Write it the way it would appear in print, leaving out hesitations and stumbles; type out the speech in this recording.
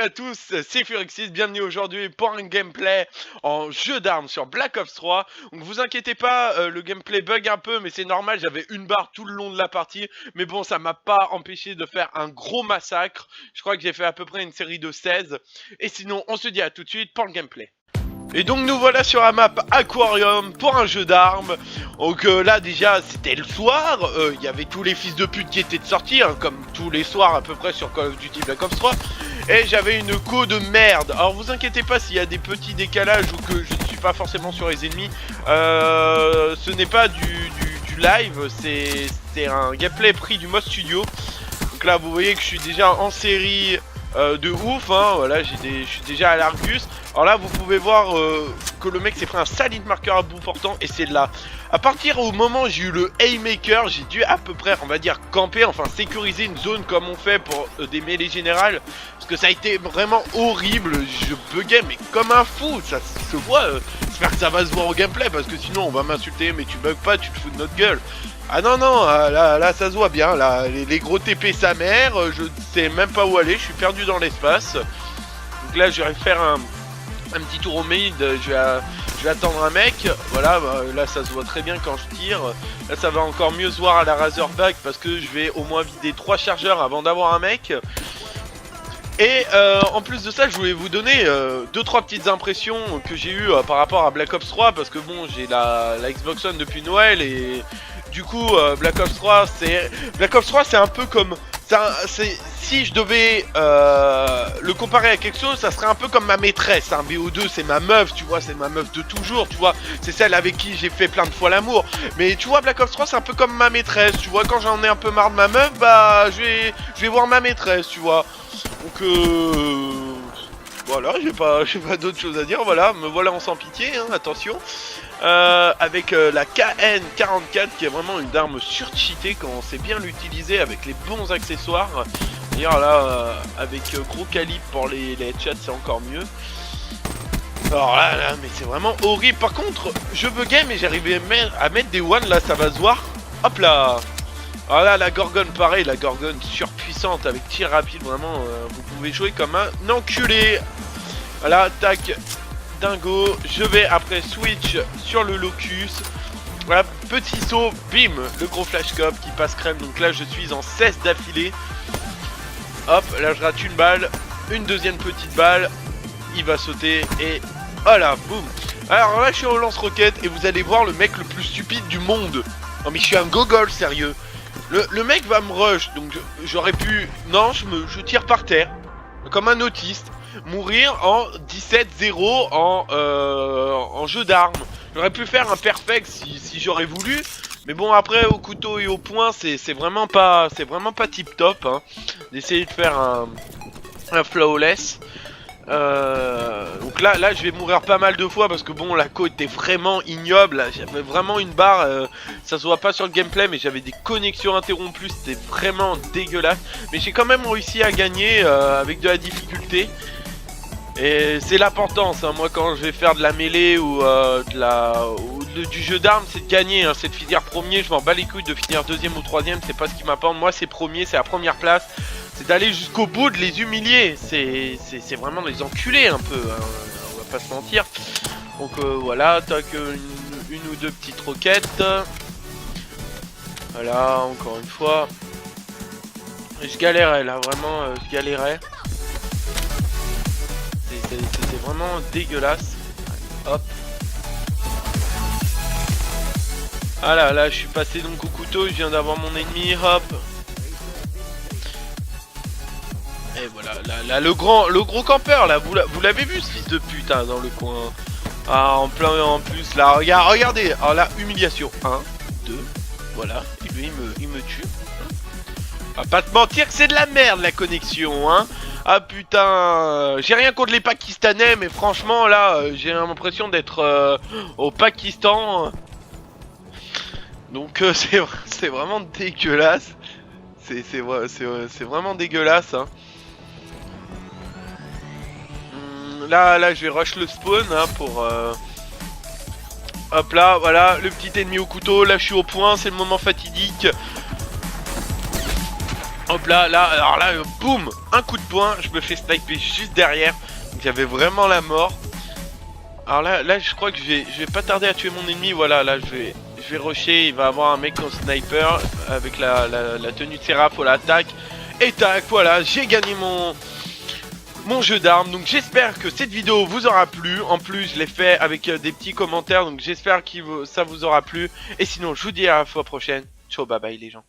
à tous, c'est Furixis, bienvenue aujourd'hui pour un gameplay en jeu d'armes sur Black Ops 3. Donc vous inquiétez pas, le gameplay bug un peu, mais c'est normal, j'avais une barre tout le long de la partie. Mais bon, ça m'a pas empêché de faire un gros massacre. Je crois que j'ai fait à peu près une série de 16. Et sinon, on se dit à tout de suite pour le gameplay. Et donc nous voilà sur la map Aquarium pour un jeu d'armes. Donc là déjà c'était le soir, il y avait tous les fils de pute qui étaient de sortie, hein, comme tous les soirs à peu près sur Call of Duty Black Ops 3. Et j'avais une co de merde. Alors vous inquiétez pas s'il y a des petits décalages ou que je ne suis pas forcément sur les ennemis. Ce n'est pas du live, c'est un gameplay pris du mode studio. Donc là vous voyez que je suis déjà en série de ouf, hein, voilà, je suis déjà à l'Argus. Alors là vous pouvez voir que le mec s'est pris un solide marqueur à bout portant. Et c'est là, à partir au moment où j'ai eu le Haymaker, j'ai dû à peu près, on va dire, camper, enfin sécuriser une zone comme on fait pour des mêlées générales. Parce que ça a été vraiment horrible, je buguais mais comme un fou, ça se voit, j'espère que ça va se voir au gameplay parce que sinon on va m'insulter, mais tu bugs pas, tu te fous de notre gueule. Ah non non, là ça se voit bien, là les gros TP sa mère, je sais même pas où aller, je suis perdu dans l'espace. Donc là je vais faire un petit tour au mid, je vais attendre un mec, voilà, là ça se voit très bien quand je tire. Là ça va encore mieux se voir à la Razorback parce que je vais au moins vider 3 chargeurs avant d'avoir un mec. Et en plus de ça, je voulais vous donner 2-3 petites impressions que j'ai eues par rapport à Black Ops 3. Parce que bon, j'ai la Xbox One depuis Noël et du coup Black Ops 3 c'est un peu comme... Si je devais le comparer à quelque chose, ça serait un peu comme ma maîtresse, hein. BO2 c'est ma meuf, tu vois, c'est ma meuf de toujours, tu vois. C'est celle avec qui j'ai fait plein de fois l'amour. Mais tu vois, Black Ops 3 c'est un peu comme ma maîtresse, tu vois. Quand j'en ai un peu marre de ma meuf, bah je vais voir ma maîtresse, tu vois. Donc voilà, j'ai pas d'autre chose à dire, voilà, me voilà en sans pitié, hein, attention. Avec la KN44 qui est vraiment une arme surcheatée quand on sait bien l'utiliser avec les bons accessoires. D'ailleurs là, avec gros calibre pour les headshots c'est encore mieux. Alors là, mais c'est vraiment horrible. Par contre, je buguais mais j'arrivais à mettre des one, là ça va se voir. Hop là. Alors là, la Gorgone, pareil, la Gorgone surpuissante avec tir rapide, vraiment, vous pouvez jouer comme un enculé. Voilà, tac, dingo. Je vais après switch sur le Locus. Voilà, petit saut, bim, le gros flashcope qui passe crème. Donc là, je suis en 16 d'affilée. Hop, là, je rate une balle, une deuxième petite balle. Il va sauter et voilà, boum. Alors là, je suis au lance-roquette et vous allez voir le mec le plus stupide du monde. Non mais je suis un gogol, sérieux. Le mec va me rush, donc j'aurais pu... Non, je tire par terre, comme un autiste. Mourir en 17-0 en jeu d'armes. J'aurais pu faire un perfect si j'aurais voulu. Mais bon, après, au couteau et au poing, c'est vraiment pas tip top, hein, d'essayer de faire un flawless. Donc là je vais mourir pas mal de fois parce que bon, la côte était vraiment ignoble. J'avais vraiment une barre, ça se voit pas sur le gameplay mais j'avais des connexions interrompues, c'était vraiment dégueulasse. Mais j'ai quand même réussi à gagner avec de la difficulté. Et c'est l'importance, hein. Moi quand je vais faire de la mêlée ou du jeu d'armes, c'est de gagner, hein. C'est de finir premier, je m'en bats les couilles de finir deuxième ou troisième, c'est pas ce qui m'apporte. Moi c'est premier, c'est la première place. C'est d'aller jusqu'au bout, de les humilier. C'est vraiment de les enculer un peu, hein. On va pas se mentir. Donc voilà, tac, une ou deux petites roquettes. Voilà, encore une fois. Je galérais là, vraiment, je galérais. C'était vraiment dégueulasse. Hop. Ah là, je suis passé donc au couteau, je viens d'avoir mon ennemi, hop. Et voilà, là le gros campeur là, vous l'avez vu ce fils de pute, hein, dans le coin. Ah, en plus là, regardez. Alors là, humiliation, 1, 2, voilà, et lui il me tue. On va pas te mentir que c'est de la merde la connexion, hein. Ah putain, j'ai rien contre les Pakistanais, mais franchement là, j'ai l'impression d'être au Pakistan. Donc c'est vraiment dégueulasse. C'est vraiment dégueulasse, hein. Là je vais rush le spawn, hein, pour hop là, voilà, le petit ennemi au couteau. Là je suis au point, c'est le moment fatidique. Hop là, alors là, boum, un coup de poing, je me fais sniper juste derrière. Donc j'avais vraiment la mort. Alors là, je crois que je vais pas tarder à tuer mon ennemi. Voilà, là, je vais rusher. Il va avoir un mec en sniper avec la tenue de Seraph, l'attaque. Et tac, voilà, j'ai gagné mon jeu d'armes. Donc j'espère que cette vidéo vous aura plu. En plus, je l'ai fait avec des petits commentaires. Donc j'espère que ça vous aura plu. Et sinon, je vous dis à la fois prochaine. Ciao, bye bye les gens.